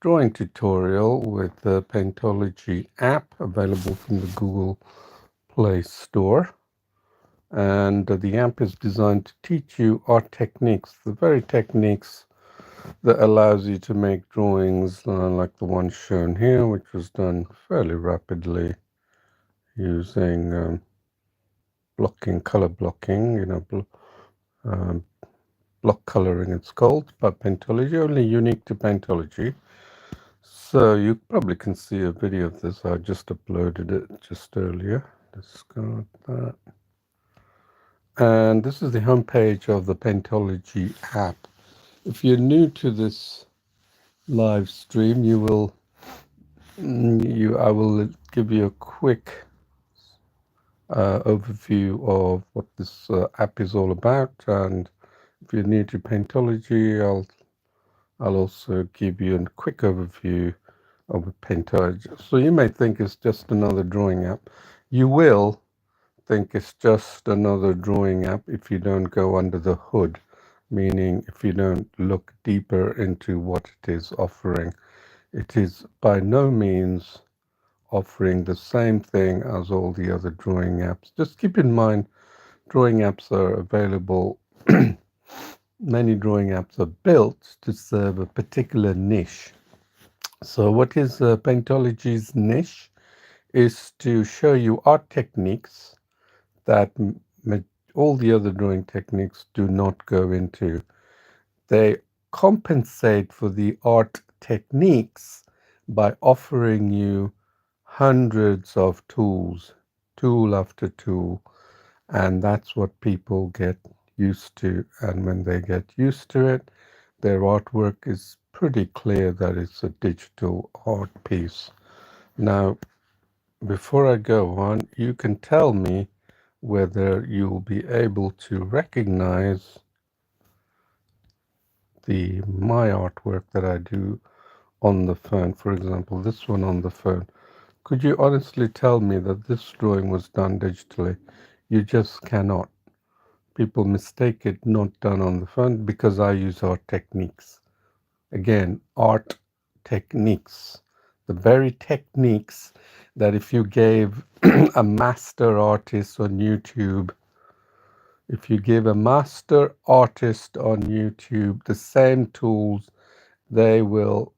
drawing tutorial with the Paintology app available from the Google Play Store. And the app is designed to teach you art techniques, the very techniques that allows you to make drawings like the one shown here, which was done fairly rapidly using color blocking, um, block coloring it's called, but Paintology, only unique to Paintology. So you probably can see a video of this. I just uploaded it just earlier. Discard that. And this is the homepage of the Paintology app. If you're new to this live stream, I will give you a quick overview of what this app is all about. And if you're new to Paintology, I'll also give you a quick overview of Paintology. So you may think it's just another drawing app. You will think it's just another drawing app if you don't go under the hood, meaning if you don't look deeper into what it is offering. It is by no means offering the same thing as all the other drawing apps. Just keep in mind, drawing apps are available. Many drawing apps are built to serve a particular niche. So what is Paintology's niche? Is to show you art techniques that all the other drawing techniques do not go into. They compensate for the art techniques by offering you hundreds of tools, tool after tool, and that's what people get used to. And when they get used to it, their artwork is pretty clear that it's a digital art piece. Now, before I go on, you can tell me whether you'll be able to recognize my artwork that I do on the phone. For example, this one on the phone. Could you honestly tell me that this drawing was done digitally? You just cannot. People mistake it not done on the phone because I use art techniques. Again, art techniques. The very techniques that if you gave a master artist on YouTube, if you give a master artist on YouTube the same tools, they will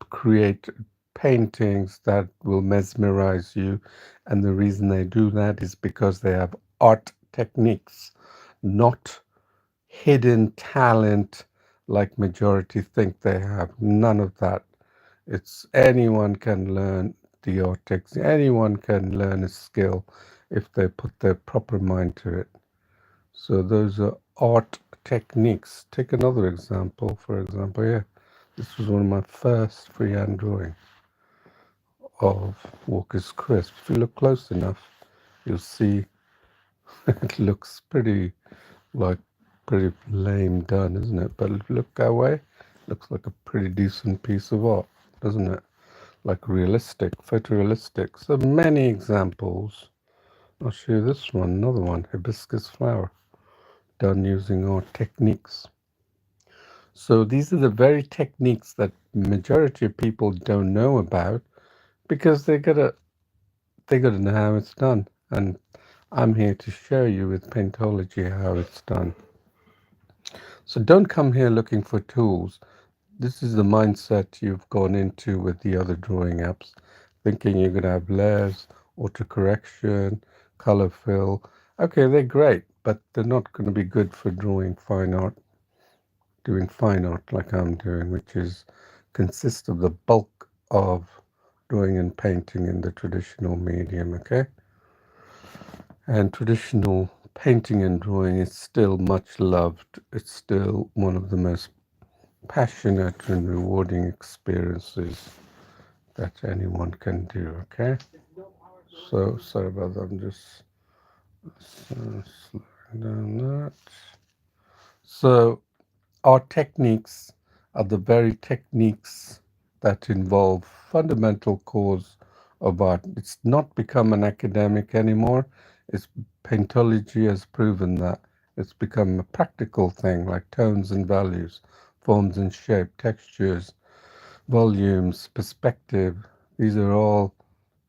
create paintings that will mesmerize you. And the reason they do that is because they have art techniques, not hidden talent like majority think they have. None of that. It's anyone can learn the art techniques. Anyone can learn a skill if they put their proper mind to it. So those are art techniques. Take another example. For example, yeah, this was one of my first freehand drawings of Walker's Crisp. If you look close enough, you'll see it looks like pretty lame done, isn't it? But if you look that way, it looks like a pretty decent piece of art, doesn't it? Like realistic, photorealistic. So many examples. I'll show you this one, another one, hibiscus flower, done using art techniques. So these are the very techniques that majority of people don't know about because they gotta know how it's done. And I'm here to show you with Paintology how it's done. So don't come here looking for tools. This is the mindset you've gone into with the other drawing apps, thinking you're going to have layers, autocorrection, color fill. Okay, they're great, but they're not going to be good for drawing fine art, doing fine art like I'm doing, which is consists of the bulk of drawing and painting in the traditional medium, okay? And traditional painting and drawing is still much loved. It's still one of the most passionate and rewarding experiences that anyone can do, okay? So, sorry about that, I'm just slowing down that. So, our techniques are the very techniques that involve fundamental cause of art. It's not become an academic anymore. It's Paintology has proven that. It's become a practical thing like tones and values, forms and shape, textures, volumes, perspective. These are all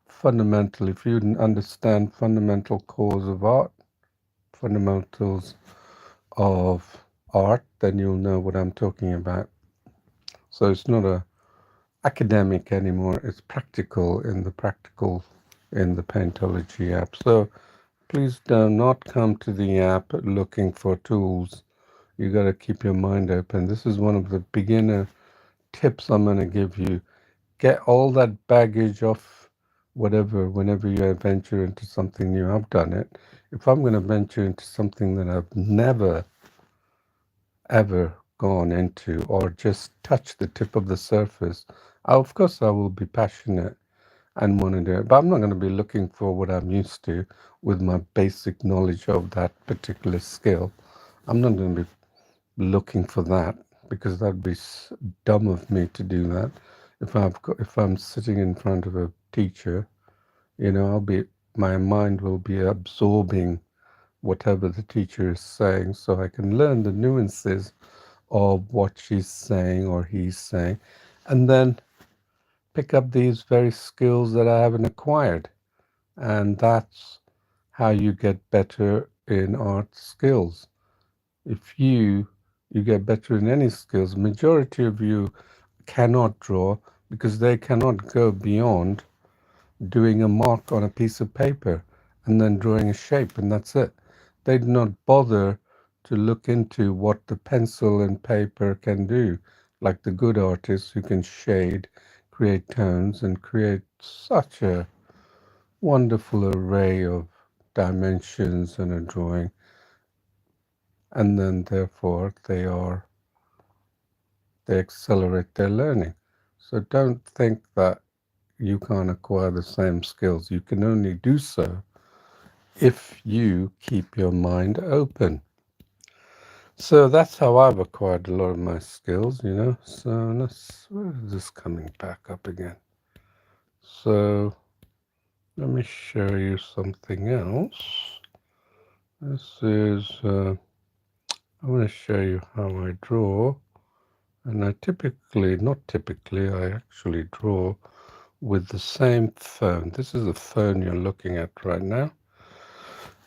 fundamental. If you understand fundamental cores of art, fundamentals of art, then you'll know what I'm talking about. So it's not a academic anymore. It's practical in the Paintology app. So please do not come to the app looking for tools. You got to keep your mind open. This is one of the beginner tips I'm going to give you. Get all that baggage off whatever whenever you venture into something new. I've done it. If I'm going to venture into something that I've never ever gone into or just touched the tip of the surface, of course I will be passionate and want to do it, but I'm not going to be looking for what I'm used to with my basic knowledge of that particular skill. I'm not going to be looking for that because that'd be dumb of me to do that. If I'm sitting in front of a teacher, my mind will be absorbing whatever the teacher is saying, so I can learn the nuances of what she's saying or he's saying, and then pick up these very skills that I haven't acquired. And that's how you get better in art skills. If you get better in any skills, majority of you cannot draw because they cannot go beyond doing a mark on a piece of paper and then drawing a shape, and that's it. They do not bother to look into what the pencil and paper can do, like the good artists who can shade, create tones, and create such a wonderful array of dimensions in a drawing, and then therefore they accelerate their learning. So don't think that you can't acquire the same skills. You can only do so if you keep your mind open. So that's how I've acquired a lot of my skills. So where is this coming back up again? So let me show you something else. This is, I want to show you how I draw. And I I actually draw with the same phone. This is the phone you're looking at right now.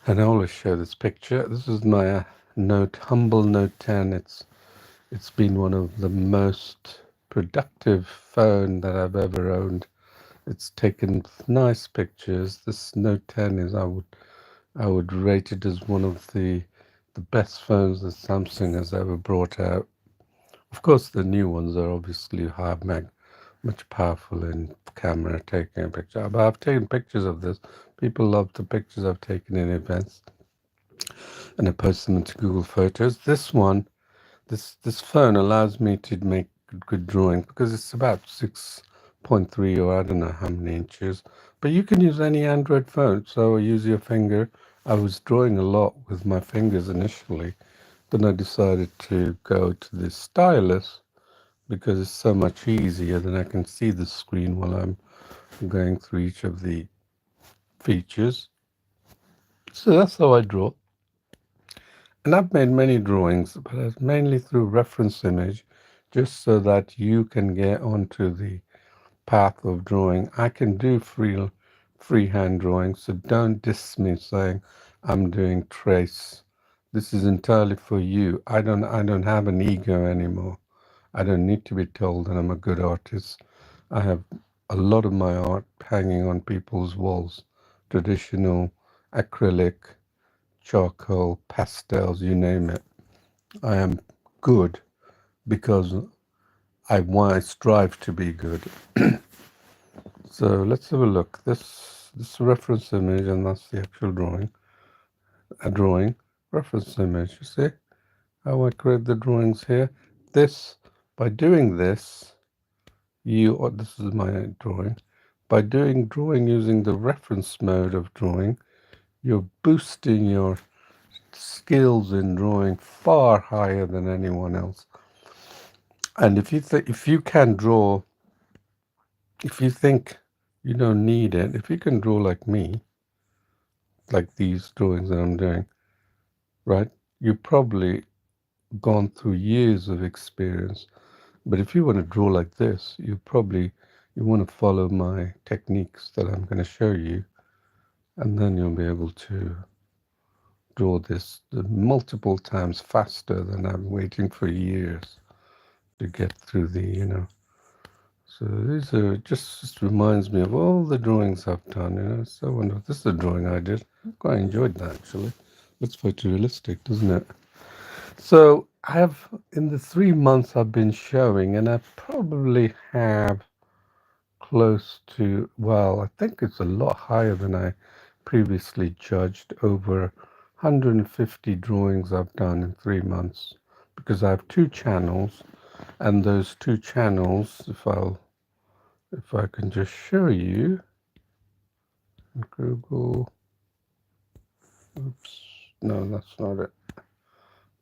And I always show this picture. This is my humble Note 10. It's been one of the most productive phone that I've ever owned. It's taken nice pictures. This Note 10 is I would rate it as one of the best phones that Samsung has ever brought out. Of course, the new ones are obviously much powerful in camera taking a picture. But I've taken pictures of this. People love the pictures I've taken in events, and I post them into Google Photos. This phone allows me to make good drawing because it's about 6.3 or I don't know how many inches. But you can use any Android phone, so use your finger. I was drawing a lot with my fingers initially. Then I decided to go to the stylus because it's so much easier. Then I can see the screen while I'm going through each of the features. So that's how I draw. And I've made many drawings, but it's mainly through reference image, just so that you can get onto the path of drawing. I can do freehand drawing, so don't diss me saying I'm doing trace. This is entirely for you. I don't have an ego anymore. I don't need to be told that I'm a good artist. I have a lot of my art hanging on people's walls, traditional, acrylic, charcoal, pastels, you name it. I am good because I strive to be good. So let's have a look. This reference image, and that's the actual drawing. A drawing reference image. You see how I create the drawings here. This by doing this, this is my drawing. By doing drawing using the reference mode of drawing, you're boosting your skills in drawing far higher than anyone else. And if you can draw, if you think you don't need it, if you can draw like me, like these drawings that I'm doing, right? You've probably gone through years of experience. But if you want to draw like this, you want to follow my techniques that I'm going to show you, and then you'll be able to draw this multiple times faster than I'm waiting for years to get through the. So these are just reminds me of all the drawings I've done. So I wonder, this is a drawing I did. I quite enjoyed that actually. Looks photorealistic, doesn't it? So I have, in the 3 months I've been showing, and I probably have close to, well, I think it's a lot higher than I previously judged, over 150 drawings I've done in 3 months, because I have two channels, and those two channels, if I can just show you, Google, oops, no, that's not it.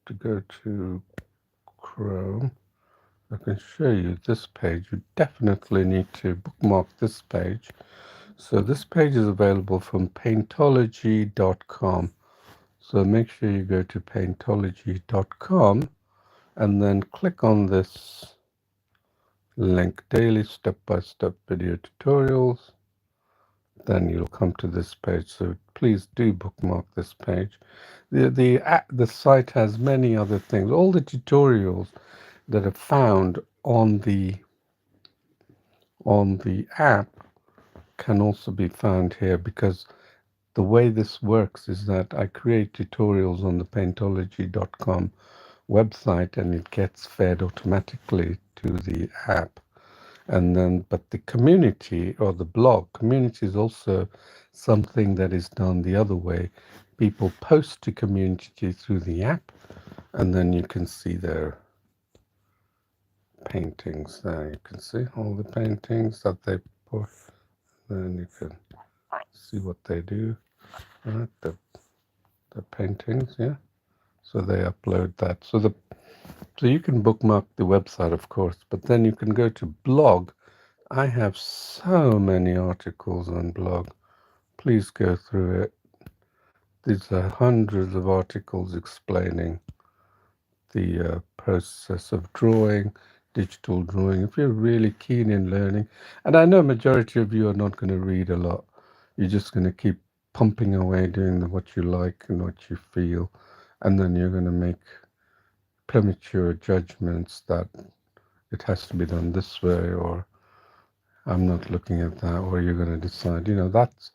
To go to Chrome, I can show you this page. You definitely need to bookmark this page. So this page is available from Paintology.com. So make sure you go to Paintology.com and then click on this link, Daily Step-by-Step Video Tutorials. Then you'll come to this page. So please do bookmark this page. The site has many other things. All the tutorials that are found on the app can also be found here, because the way this works is that I create tutorials on the Paintology.com website, and it gets fed automatically to the app. And then, but the community, or the blog community, is also something that is done the other way. People post to community through the app, and then you can see their paintings there. You can see all the paintings that they put. Then you can see what they do. Right, the paintings, yeah. So they upload that. So you can bookmark the website, of course, but then you can go to blog. I have so many articles on blog. Please go through it. These are hundreds of articles explaining the process of drawing, digital drawing. If you're really keen in learning, and I know majority of you are not going to read a lot, you're just going to keep pumping away doing what you like and what you feel, and then you're going to make premature judgments that it has to be done this way, or I'm not looking at that, or you're going to decide, that's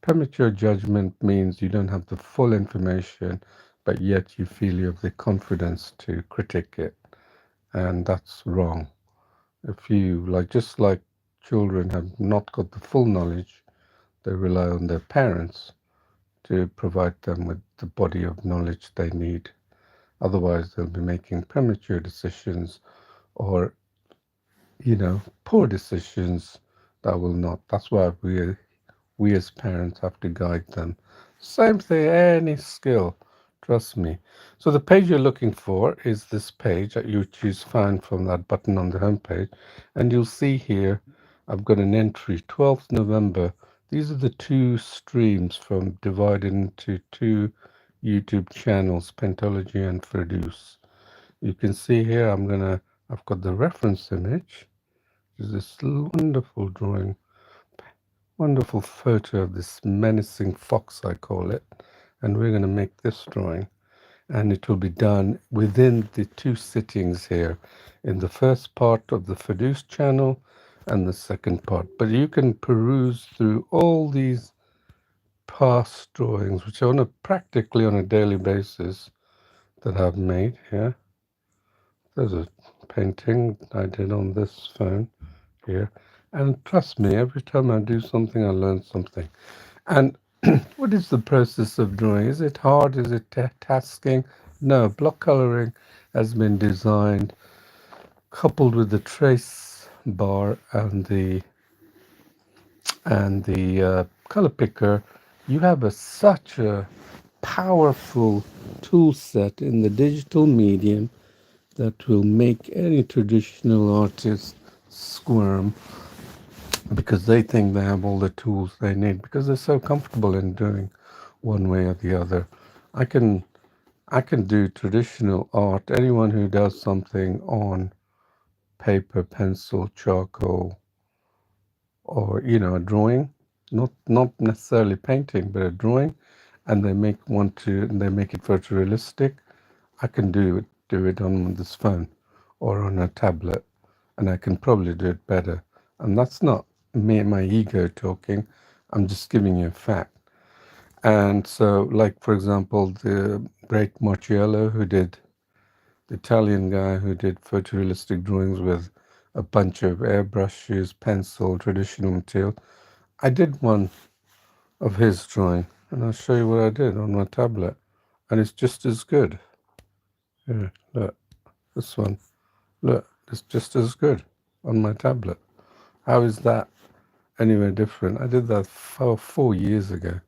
premature judgment means you don't have the full information, but yet you feel you have the confidence to critique it. And that's wrong. If you, just like children have not got the full knowledge, they rely on their parents to provide them with the body of knowledge they need. Otherwise, they'll be making premature decisions, or poor decisions that will not. That's why we as parents have to guide them. Same thing, any skill, trust me. So the page you're looking for is this page that you choose found from that button on the home page, and you'll see here I've got an entry, 12th November. These are the two streams from divided into two YouTube channels, Pentology and Produce. You can see here I've got the reference image. There's this wonderful drawing, wonderful photo of this menacing fox, I call it. And we're going to make this drawing. And it will be done within the two sittings here, in the first part of the Produce channel and the second part. But you can peruse through all these past drawings, which are practically on a daily basis, that I've made here. There's a painting I did on this phone here. And trust me, every time I do something, I learn something. And what is the process of drawing? Is it hard? Is it tasking? No, block coloring has been designed, coupled with the trace bar and the color picker. You have such a powerful tool set in the digital medium that will make any traditional artist squirm, because they think they have all the tools they need, because they're so comfortable in doing one way or the other. I can do traditional art. Anyone who does something on paper, pencil, charcoal, or a drawing, not necessarily painting, but a drawing, and they make it photorealistic. I can do it on this phone or on a tablet, and I can probably do it better. And that's not me, my ego talking. I'm just giving you a fact. And so, like for example, the great Marciello, the Italian guy who did photorealistic drawings with a bunch of airbrushes, pencil, traditional material. I did one of his drawing, and I'll show you what I did on my tablet, and it's just as good. Here, look, this one. Look, it's just as good on my tablet. How is that anywhere different? I did that 4 years ago.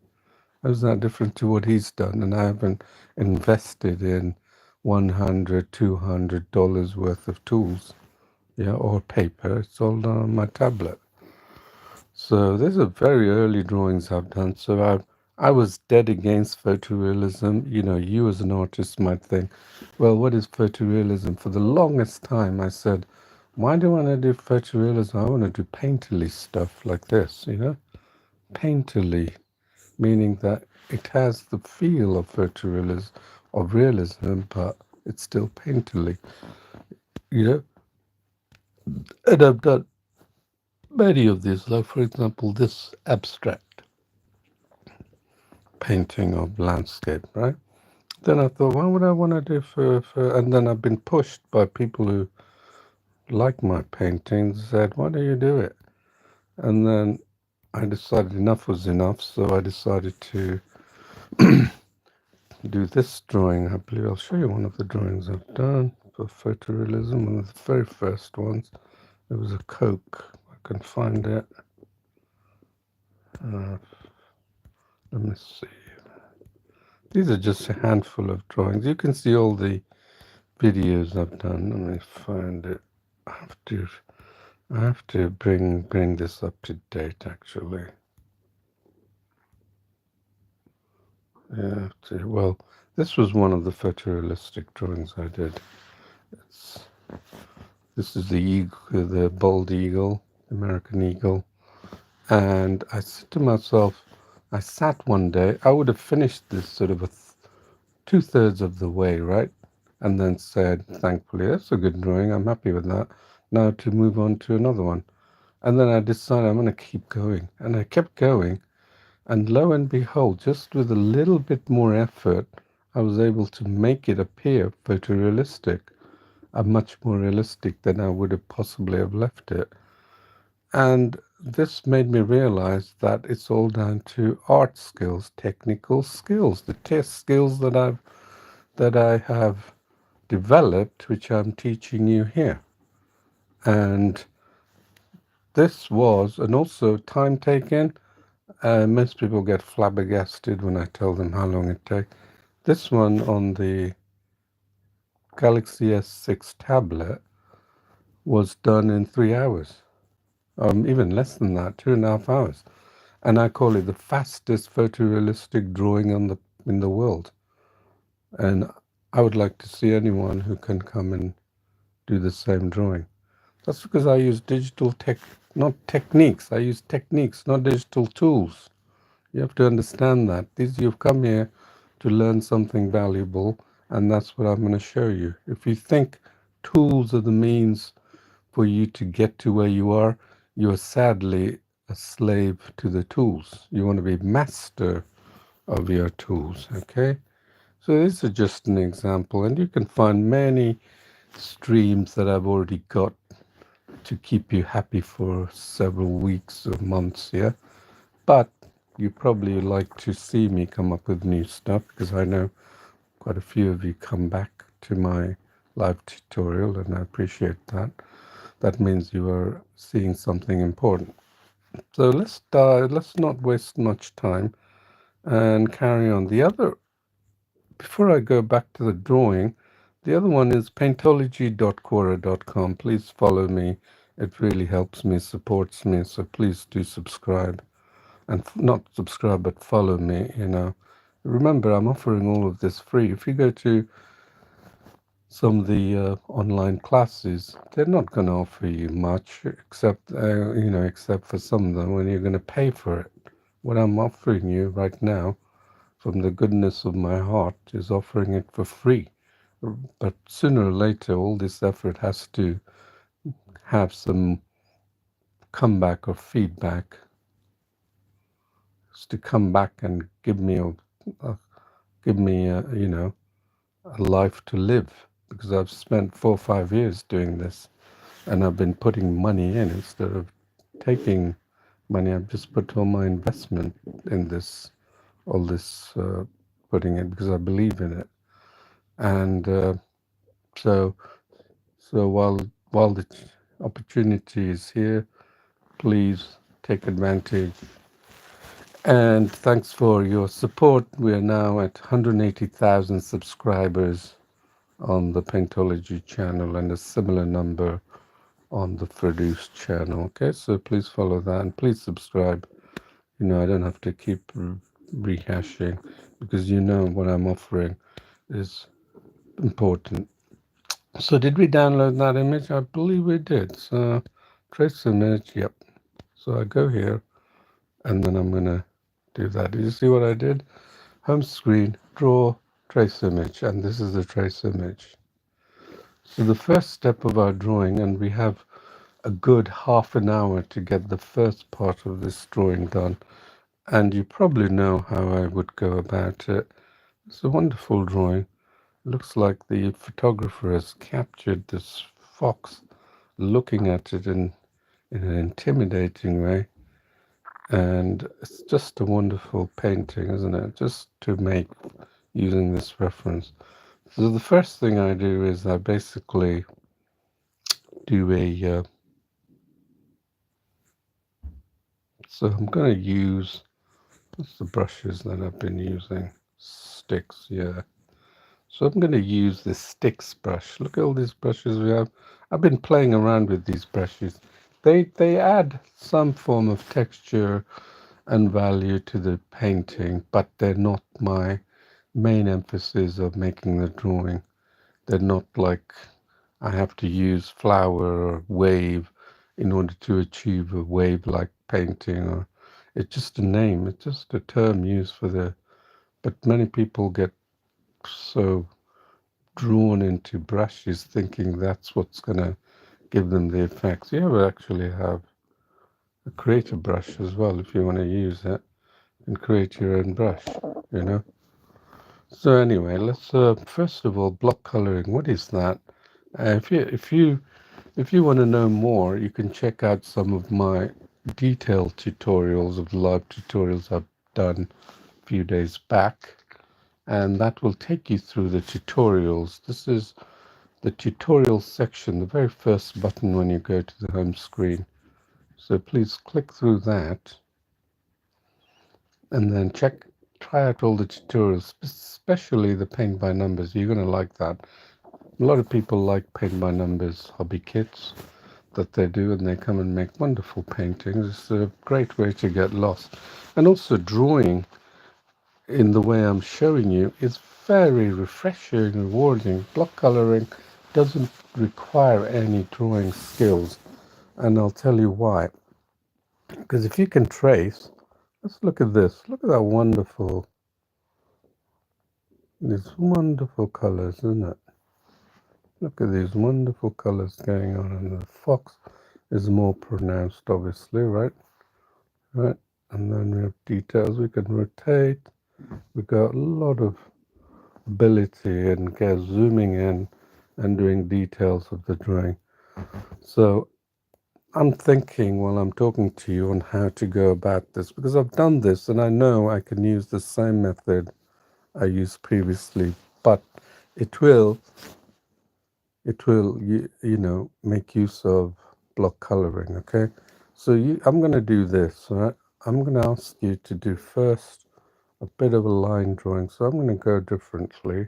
How is that different to what he's done? And I haven't invested in $100, $200 worth of tools, or paper. It's all done on my tablet. So these are very early drawings I've done. So I was dead against photorealism. You as an artist might think, well, what is photorealism? For the longest time, I said, why do I want to do photorealism? I want to do painterly stuff like this, painterly, meaning that it has the feel of photorealism, of realism, but it's still painterly, you know. And I've done many of these, like for example, this abstract painting of landscape, right? Then I thought, what would I want to do and then I've been pushed by people who like my paintings, said, why don't you do it? And then I decided enough was enough, so I decided to do this drawing. I believe I'll show you one of the drawings I've done for photorealism, one of the very first ones. It was a Coke. I can find it. Let me see. These are just a handful of drawings. You can see all the videos I've done. Let me find it. I have to bring this up to date, actually. Yeah. Well, this was one of the photorealistic drawings I did. This is the eagle, the bald eagle, American eagle. And I said to myself, I sat one day, I would have finished this sort of 2/3 of the way, right? And then said, thankfully, that's a good drawing. I'm happy with that. Now to move on to another one. And then I decided I'm going to keep going. And I kept going. And lo and behold, just with a little bit more effort, I was able to make it appear photorealistic, much more realistic than I would have possibly have left it. And this made me realize that it's all down to art skills, technical skills, the test skills that I have developed, which I'm teaching you here. And this was, and also time taken. Most people get flabbergasted when I tell them how long it takes. This one on the Galaxy S6 tablet was done in 3 hours, even less than that, 2.5 hours. And I call it the fastest photorealistic drawing in the world. And I would like to see anyone who can come and do the same drawing. That's because I use not techniques. I use techniques, not digital tools. You have to understand that. You've come here to learn something valuable, and that's what I'm going to show you. If you think tools are the means for you to get to where you are, you're sadly a slave to the tools. You want to be master of your tools, okay? So this is just an example, and you can find many streams that I've already got to keep you happy for several weeks or months, yeah? But you probably like to see me come up with new stuff, because I know quite a few of you come back to my live tutorial, and I appreciate that. That means you are seeing something important. So let's not waste much time and carry on. Before I go back to the drawing, the other one is paintology.quora.com. Please follow me. It really helps me, supports me. So please do subscribe, and not subscribe, but follow me. Remember, I'm offering all of this free. If you go to some of the online classes, they're not going to offer you much except, except for some of them when you're going to pay for it. What I'm offering you right now, from the goodness of my heart, is offering it for free. But sooner or later, all this effort has to have some comeback or feedback, is to come back and a give me a life to live, because I've spent 4 or 5 years doing this, and I've been putting money in instead of taking money. I've just put all my investment in this, all this, putting it because I believe in it. And so, so while the opportunity is here, please take advantage. And thanks for your support. We are now at 180,000 subscribers on the Paintology channel and a similar number on the Produce channel. Okay, so please follow that and please subscribe. I don't have to keep rehashing, because what I'm offering is important. So did we download that image? I believe we did. So trace image, yep. So I go here and then I'm gonna do that. Did you see what I did? Home screen, draw, trace image, and this is the trace image. So the first step of our drawing, and we have a good half an hour to get the first part of this drawing done. And you probably know how I would go about it. It's a wonderful drawing. It looks like the photographer has captured this fox looking at it in an intimidating way. And it's just a wonderful painting, isn't it? Just to make using this reference. So the first thing I do is I basically do so I'm going to use, what's the brushes that I've been using? Sticks, yeah. So I'm going to use this sticks brush. Look at all these brushes we have. I've been playing around with these brushes. They add some form of texture and value to the painting, but they're not my main emphasis of making the drawing. They're not like I have to use flower or wave in order to achieve a wave-like painting, or it's just a name, it's just a term used for but many people get so drawn into brushes thinking that's what's going to give them the effects. You actually have a creator brush as well if you want to use it and create your own brush, you know. So anyway, let's first of all, block coloring. What is that? If you want to know more, you can check out some of my detailed tutorials of the live tutorials I've done a few days back, and that will take you through the tutorials. This is the tutorial section, the very first button when you go to the home screen. So please click through that and then try out all the tutorials, especially the paint by numbers. You're going to like that. A lot of people like paint by numbers hobby kits that they do, and they come and make wonderful paintings. It's a great way to get lost. And also drawing in the way I'm showing you is very refreshing, rewarding. Block coloring doesn't require any drawing skills, and I'll tell you why. Because if you can trace, let's look at this. Look at that these wonderful colors, isn't it? Look at these wonderful colors going on, and the fox is more pronounced, obviously, right? Right, and then we have details. We can rotate. We've got a lot of ability and get zooming in and doing details of the drawing. So I'm thinking while I'm talking to you on how to go about this, because I've done this and I know I can use the same method I used previously, but it will make use of block coloring. Okay, so I'm going to do this. All right, I'm going to ask you to do first a bit of a line drawing. So I'm going to go differently.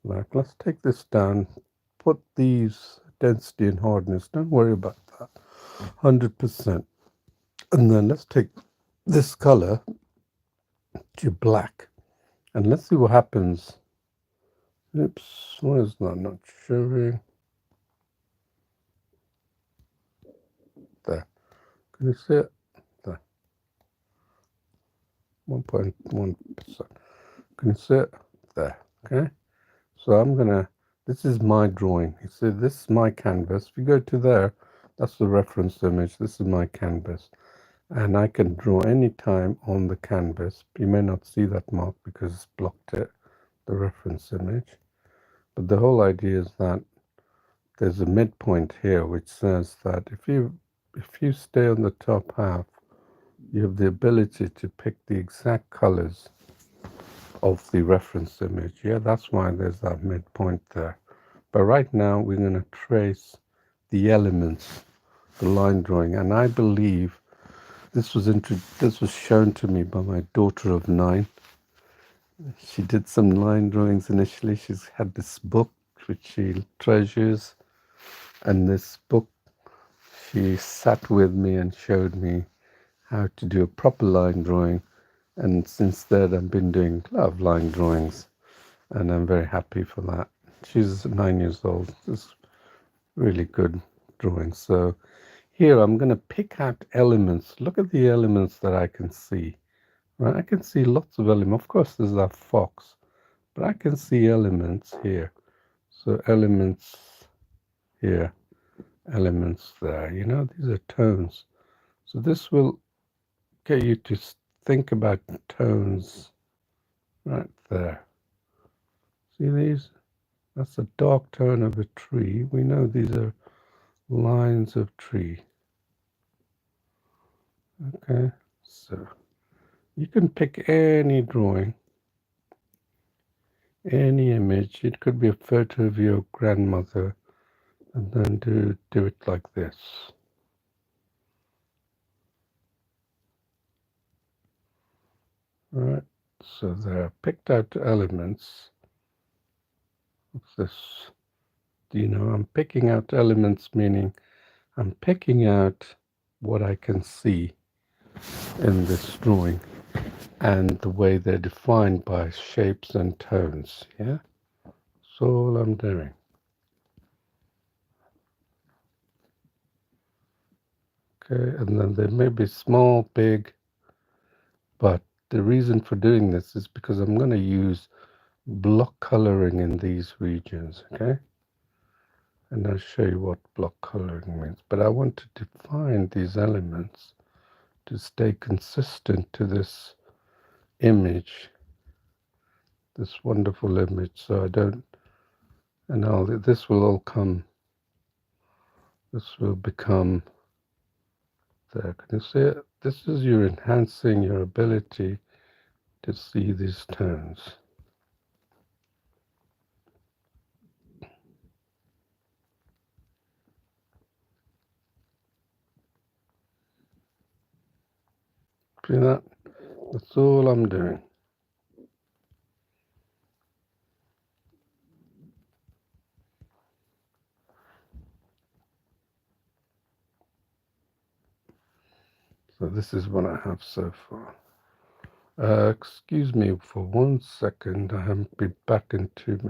Like, let's take this down, put these density and hardness, don't worry about that, 100%. And then let's take this color to black, and let's see what happens Oops, why is that not showing? There. Can you see it? There. 1.1%. Can you see it? There. Okay. So I'm gonna, this is my drawing. You see, this is my canvas. If you go to there, that's the reference image. This is my canvas. And I can draw any time on the canvas. You may not see that mark because it's blocked it, the reference image. But the whole idea is that there's a midpoint here which says that if you stay on the top half, you have the ability to pick the exact colors of the reference image. Yeah, that's why there's that midpoint there. But right now we're going to trace the elements, the line drawing, and I believe this was shown to me by my daughter of 9. She did some line drawings initially. She's had this book which she treasures, and this book she sat with me and showed me how to do a proper line drawing. And since then I've been doing a lot of line drawings, and I'm very happy for that. She's 9 years old. It's really good drawing. So here I'm going to pick out elements. Look at the elements that I can see. Right, I can see lots of elements. Of course, there's that fox, but I can see elements here. So elements here, elements there. You know, these are tones. So this will get you to think about tones right there. See these? That's a dark tone of a tree. We know these are lines of tree. Okay, so you can pick any drawing, any image. It could be a photo of your grandmother, and then do it like this. All right, so there are picked out elements. What's this? You know, I'm picking out elements, meaning I'm picking out what I can see in this drawing and the way they're defined by shapes and tones. Yeah, that's all I'm doing. Okay, and then they may be small, big, but the reason for doing this is because I'm going to use block coloring in these regions. Okay, and I'll show you what block coloring means. But I want to define these elements to stay consistent to this image, this wonderful image. So I don't, and now this will all come, this will become there. Can you see it? This is you enhancing your ability to see these tones. See that? That's all I'm doing. So this is what I have so far. Excuse me for 1 second. I haven't been back in 2 minutes.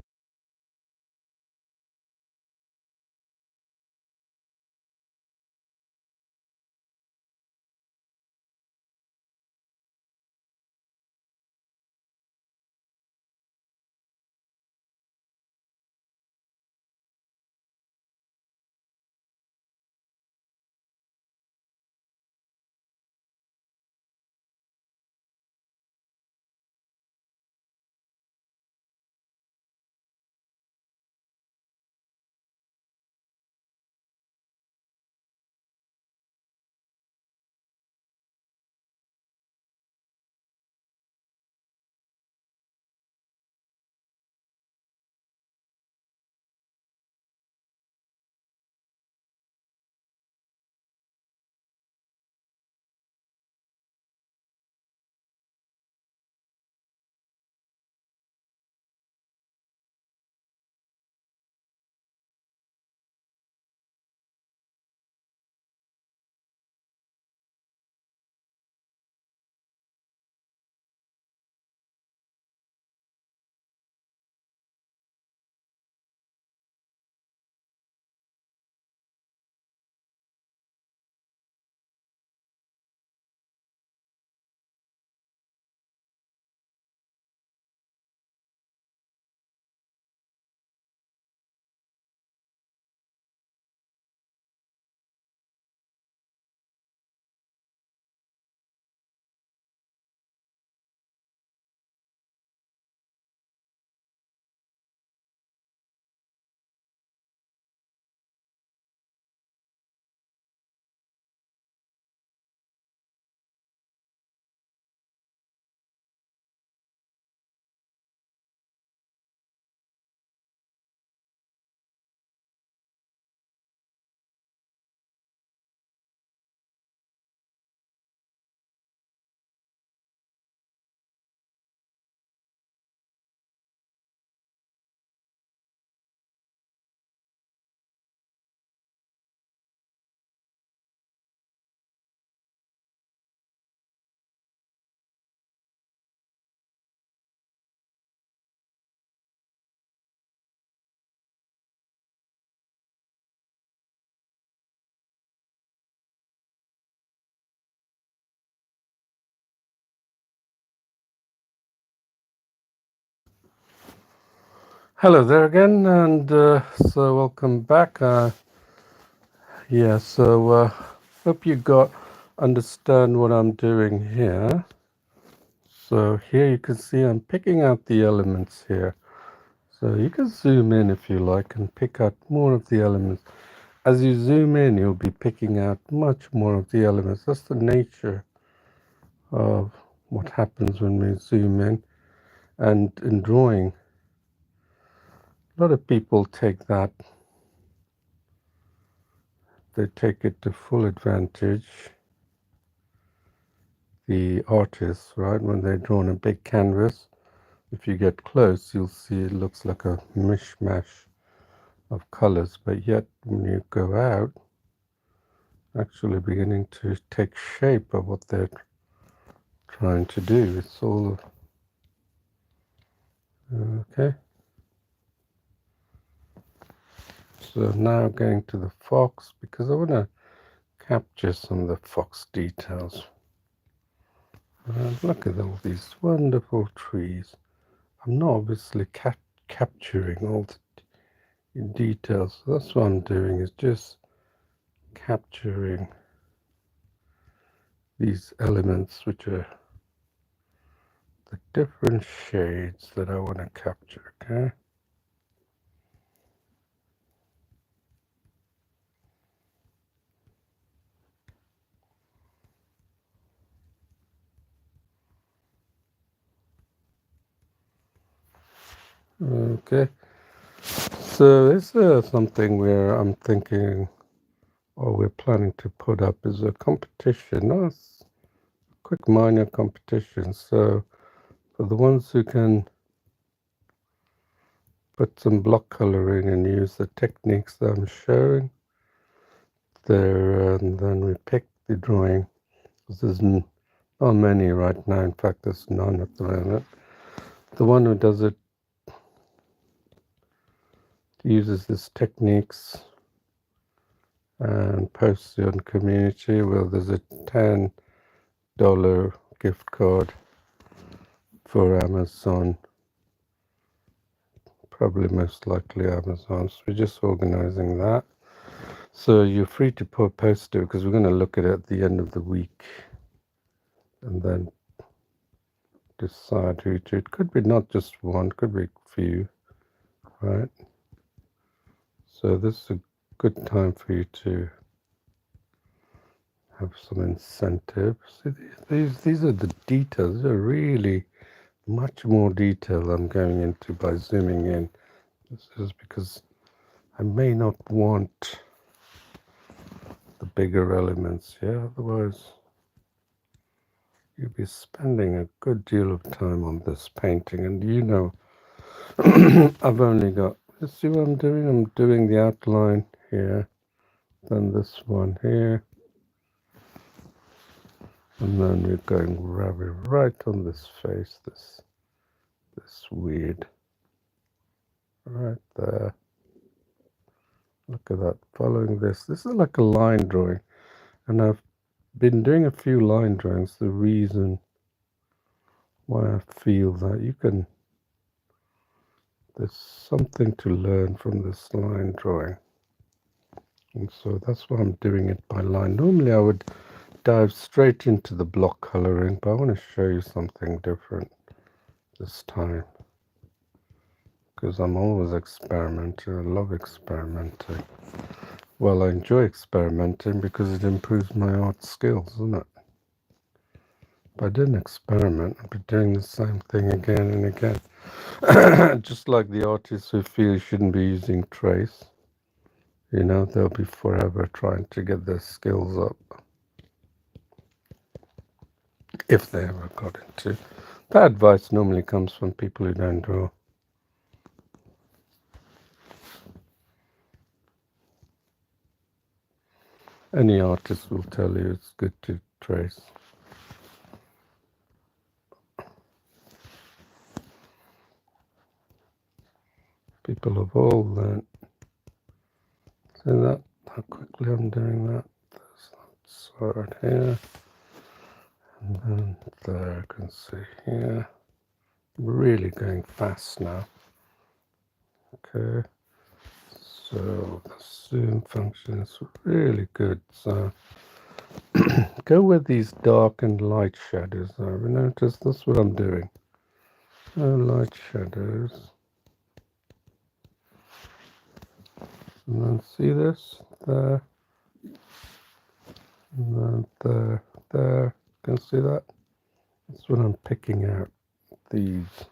Hello there again, and so welcome back. Hope you got understand what I'm doing here. So here you can see I'm picking out the elements here. So you can zoom in if you like and pick out more of the elements. As you zoom in, you'll be picking out much more of the elements. That's the nature of what happens when we zoom in. And in drawing, a lot of people take that, they take it to full advantage. The artists, right, when they draw on a big canvas, if you get close, you'll see it looks like a mishmash of colors, but yet when you go out, actually beginning to take shape of what they're trying to do. It's all okay. So now going to the fox, because I want to capture some of the fox details. And look at all these wonderful trees. I'm not obviously capturing all the details. So that's what I'm doing, is just capturing these elements, which are the different shades that I want to capture. Okay. Okay. So this is something where I'm thinking, or we're planning to put up, is a competition, not a quick minor competition. So for the ones who can put some block coloring and use the techniques that I'm showing there, and then we pick the drawing. There's not many right now. In fact, there's none at the moment. The one who does it uses these techniques and posts it on community. Well, there's a $10 gift card for Amazon, probably most likely Amazon. So we're just organizing that. So you're free to post it, because we're going to look at it at the end of the week and then decide who to. It could be not just one, could be a few, right? So this is a good time for you to have some incentive. See, these are the details. These are really much more detail I'm going into by zooming in. This is because I may not want the bigger elements here, otherwise you'll be spending a good deal of time on this painting. And you know, I've only got, you see what I'm doing? I'm doing the outline here, then this one here, and then we're going right on this face, this weird, right there. Look at that, following this. This is like a line drawing, and I've been doing a few line drawings. The reason why I feel that there's something to learn from this line drawing. And so that's why I'm doing it by line. Normally I would dive straight into the block coloring, but I want to show you something different this time, because I'm always experimenting. I love experimenting. Well, I enjoy experimenting because it improves my art skills, isn't it? If I didn't experiment, I'd be doing the same thing again and again. Just like the artists who feel you shouldn't be using trace, you know, they'll be forever trying to get their skills up, if they ever got into. That advice normally comes from people who don't draw. Any artist will tell you it's good to trace. People have all learned. See that? How quickly I'm doing that? There's that sword here. And then there, you can see here. I'm really going fast now. Okay, so the zoom function is really good. So go with these dark and light shadows. Now, you notice that's what I'm doing. No light shadows. And then see this? There. And then there. There. Can you see that? That's what I'm picking out. These.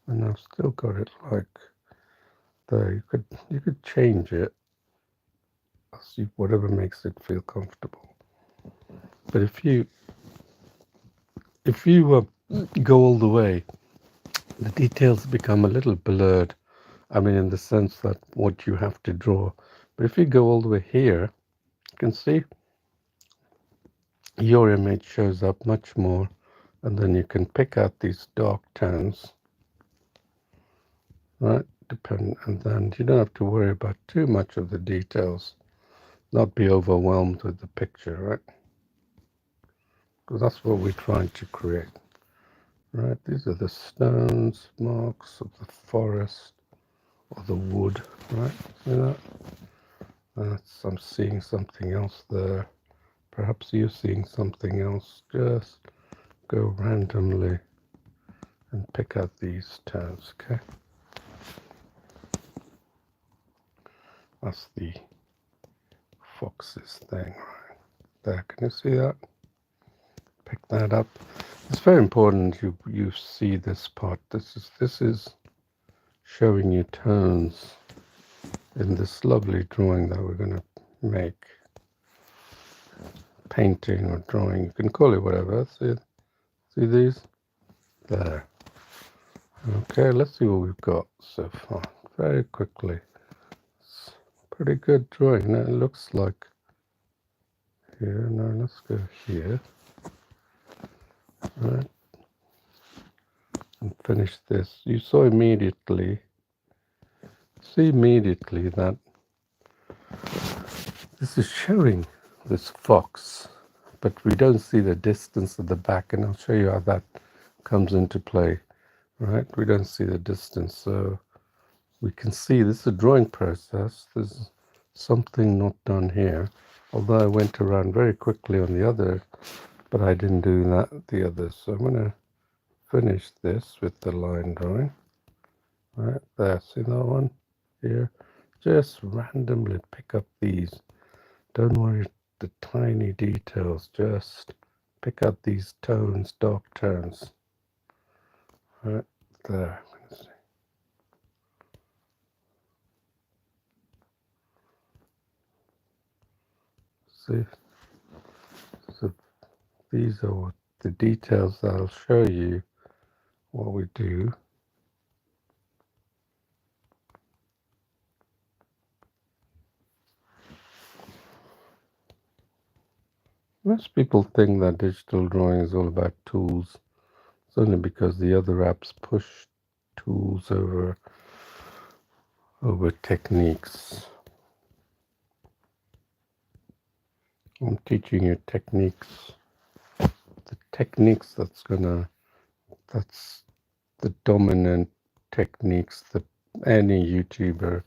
And I've still got it like there. You could change it. See whatever makes it feel comfortable. But if you go all the way, the details become a little blurred. I mean, in the sense that what you have to draw. But if you go all the way here, you can see your image shows up much more, and then you can pick out these dark tones, right? And then you don't have to worry about too much of the details, not be overwhelmed with the picture, right? Because that's what we're trying to create, right? These are the stones, marks of the forest or the wood, right? See that? I'm seeing something else there. Perhaps you're seeing something else. Just go randomly and pick out these tones, okay? That's the foxes thing right there. Can you see that? Pick that up. It's very important you see this part. This is showing you tones in this lovely drawing that we're going to make. Painting or drawing, you can call it whatever. See these? There. Okay, let's see what we've got so far. Very quickly. It's pretty good drawing. Now it looks like here. Now let's go here. Right. And finish this. You saw immediately. See immediately that this is showing this fox, but we don't see the distance at the back, and I'll show you how that comes into play. Right? We don't see the distance, so we can see this is a drawing process. There's something not done here, although I went around very quickly on the other, but I didn't do that the others. So I'm going to finish this with the line drawing. Right there, see that one here? Just randomly pick up these. Don't worry the tiny details, just pick up these tones, dark tones. Right there. See? So these are what the details that'll show you what we do. Most people think that digital drawing is all about tools. It's only because the other apps push tools over techniques. I'm teaching you techniques. The techniques that's the dominant techniques that any YouTuber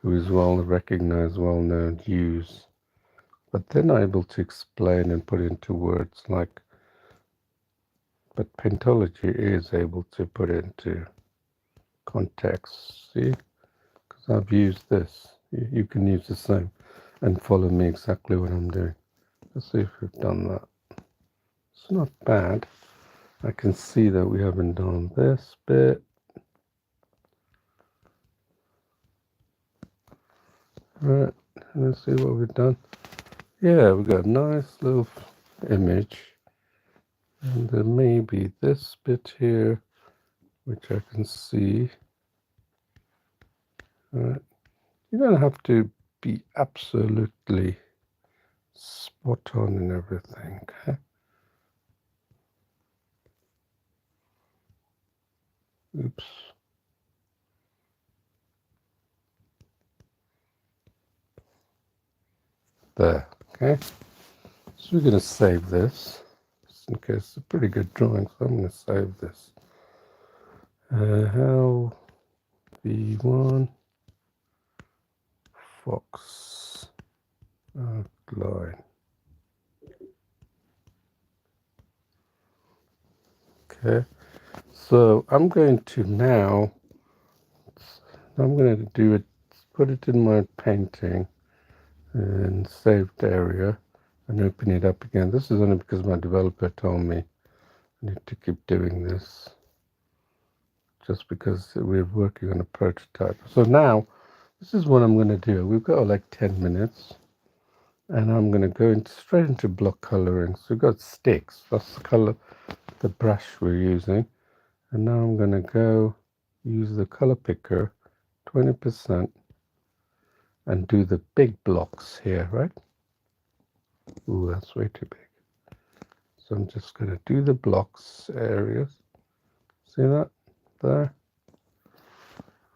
who is well recognized, well known use. But they're not able to explain and put into words like, but Paintology is able to put into context. See? Because I've used this. You can use the same and follow me exactly what I'm doing. Let's see if we've done that. It's not bad. I can see that we haven't done this bit. Right, let's see what we've done. Yeah, we've got a nice little image. And there may be this bit here, which I can see. Right. You don't have to be absolutely spot on in everything. Okay? Oops. There. Okay. So we're going to save this, just in case it's a pretty good drawing. So I'm going to save this. How V1 Fox outline. Okay, so I'm going to now, I'm going to do it, put it in my painting and saved area and open it up again. This is only because my developer told me I need to keep doing this just because we're working on a prototype. So now, this is what I'm going to do. We've got like 10 minutes. And I'm going to go straight into block coloring. So we've got sticks. That's the color, the brush we're using. And now I'm going to go use the color picker, 20%, and do the big blocks here, right? Ooh, that's way too big. So I'm just going to do the blocks areas. See that? There.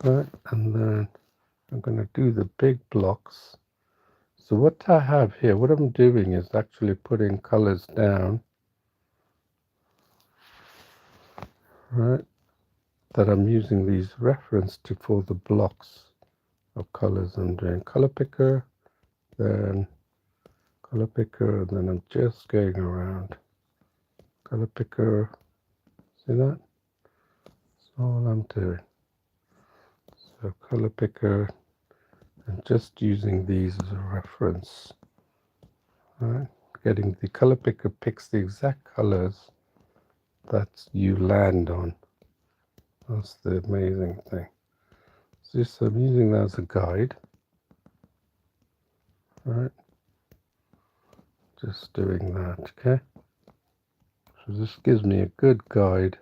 Right. And then I'm going to do the big blocks. So what I have here, what I'm doing is actually putting colors down. Right. That I'm using these reference to for the blocks of colors. I'm doing color picker, then color picker, and then I'm just going around. Color picker, see that? That's all I'm doing. So color picker, and just using these as a reference. Right? Getting the color picker picks the exact colors that you land on. That's the amazing thing. So I'm using that as a guide. Right? Just doing that, okay? So this gives me a good guide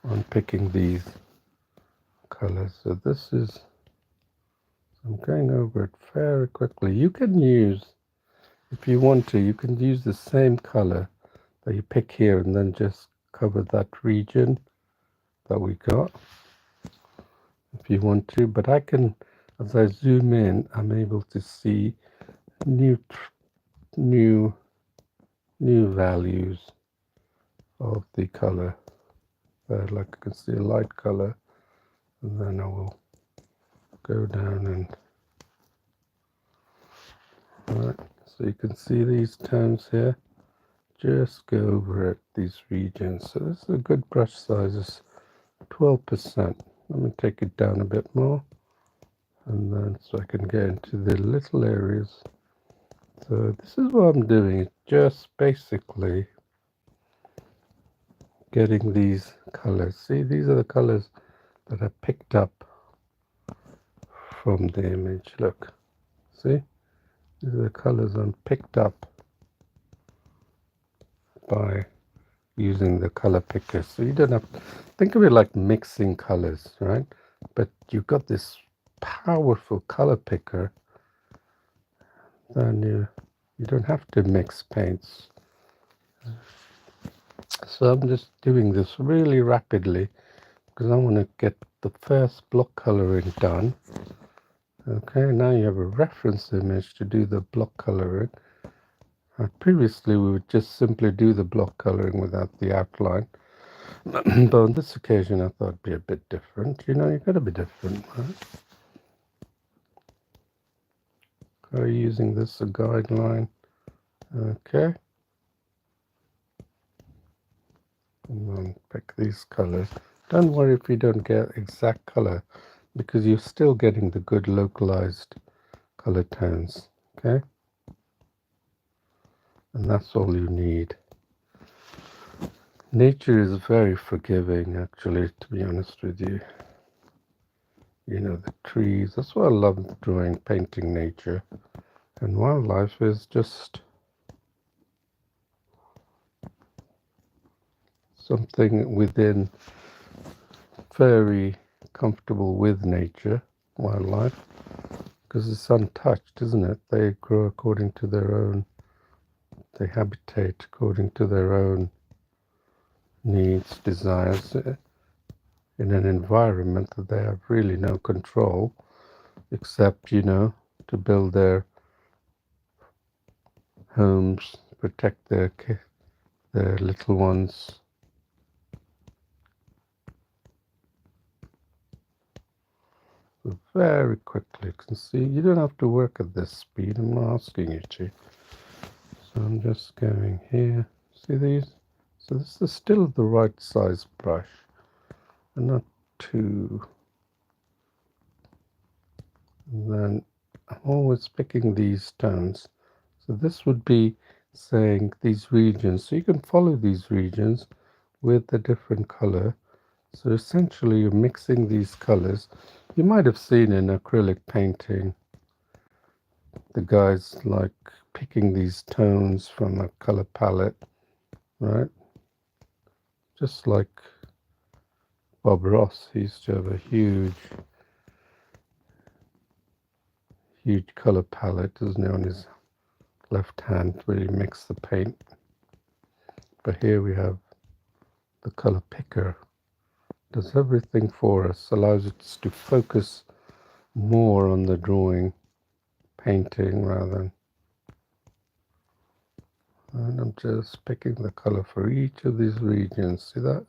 on picking these colors. So this is, I'm going over it very quickly. You can use, if you want to, you can use the same color that you pick here and then just cover that region that we got if you want to. But I can, as I zoom in, I'm able to see new values of the color. Like I can see a light color, and then I will go down and, right, so you can see these tones here. Just go over it, these regions. So this is a good brush size, it's 12%. Let me take it down a bit more, and then so I can get into the little areas. So this is what I'm doing, just basically getting these colors. See, these are the colors that I picked up from the image. Look, see, these are the colors I'm picked up by using the color picker. So you don't have to think of it like mixing colors, right? But you've got this powerful color picker, then you don't have to mix paints. So I'm just doing this really rapidly because I want to get the first block coloring done. Okay, now you have a reference image to do the block coloring. Previously we would just simply do the block coloring without the outline. But on this occasion I thought it'd be a bit different. You know, you've got to be different, right? Using this as a guideline. Okay. And then pick these colors. Don't worry if you don't get exact color, because you're still getting the good localized color tones. Okay. And that's all you need. Nature is very forgiving, actually, to be honest with you. You know, the trees, that's why I love drawing, painting nature. And wildlife is just something within, very comfortable with nature, wildlife, because it's untouched, isn't it? They grow according to their own, they habitate according to their own needs, desires, in an environment that they have really no control, except, you know, to build their homes, protect their little ones, So very quickly, you can see you don't have to work at this speed. I'm not asking you to. So I'm just going here. See these? So this is still the right size brush, and not too. And then I'm always picking these tones. So this would be saying these regions. So you can follow these regions with a different color. So essentially you're mixing these colors. You might have seen in acrylic painting, the guys like picking these tones from a color palette, right? Just like Bob Ross, he used to have a huge color palette, doesn't he, on his left hand where he mixed the paint. But here we have the color picker. Does everything for us, allows us to focus more on the drawing, painting rather than. And I'm just picking the color for each of these regions. See that?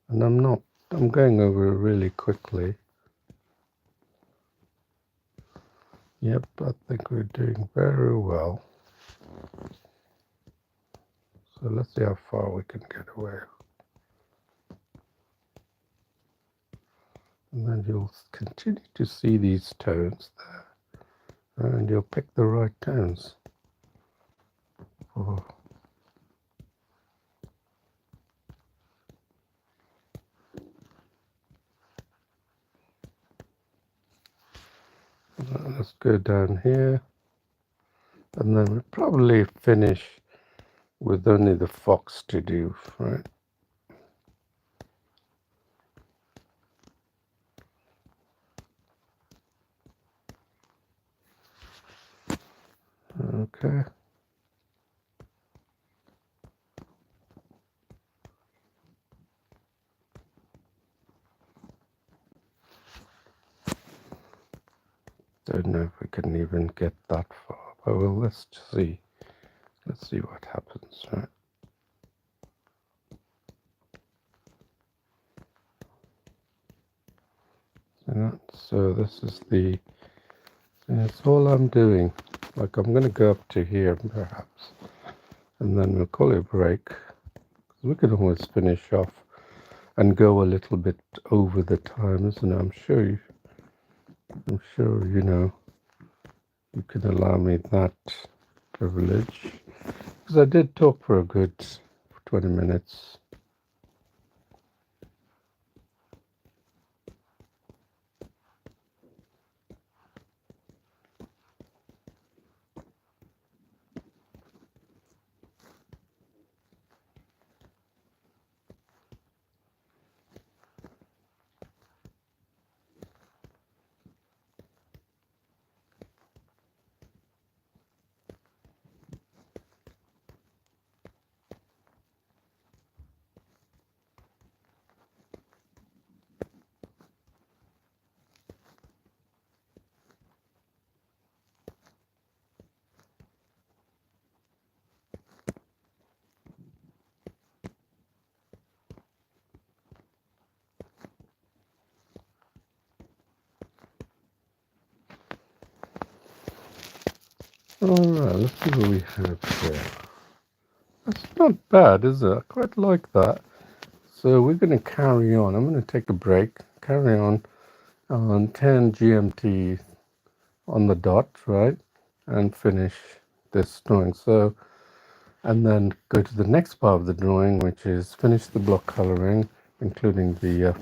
And I'm going over it really quickly. Yep, I think we're doing very well. So let's see how far we can get away. And then you'll continue to see these tones there. And you'll pick the right tones. Oh. Let's go down here. And then we'll probably finish with only the fox to do, right? Okay. Don't know if we can even get that far, but well, let's see. Let's see what happens, right? So this is that's all I'm doing. Like I'm going to go up to here perhaps, and then we'll call it a break. We can always finish off and go a little bit over the time, isn't it? I'm sure you know, you can allow me that privilege. Because I did talk for a good 20 minutes. Alright, let's see what we have here. That's not bad, is it? I quite like that. So we're going to carry on. I'm going to take a break, carry on 10 GMT on the dot, right? And finish this drawing. So, and then go to the next part of the drawing, which is finish the block coloring, including the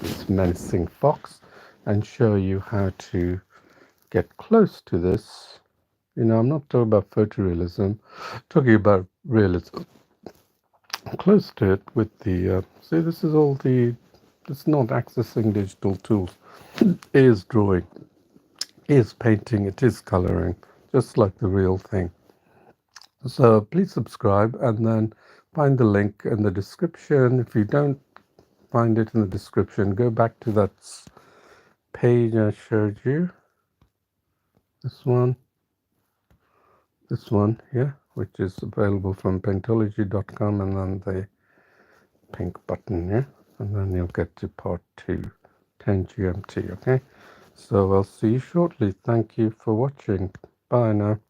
this menacing fox, and show you how to get close to this. You know, I'm not talking about photorealism, talking about realism. Close to it with the, see, this is all the, it's not accessing digital tools. It is drawing, it is painting, it is coloring, just like the real thing. So please subscribe and then find the link in the description. If you don't find it in the description, go back to that page I showed you. This one, yeah, which is available from Paintology.com, and then the pink button, yeah, and then you'll get to part 2, 10 GMT, okay? So I'll see you shortly. Thank you for watching. Bye now.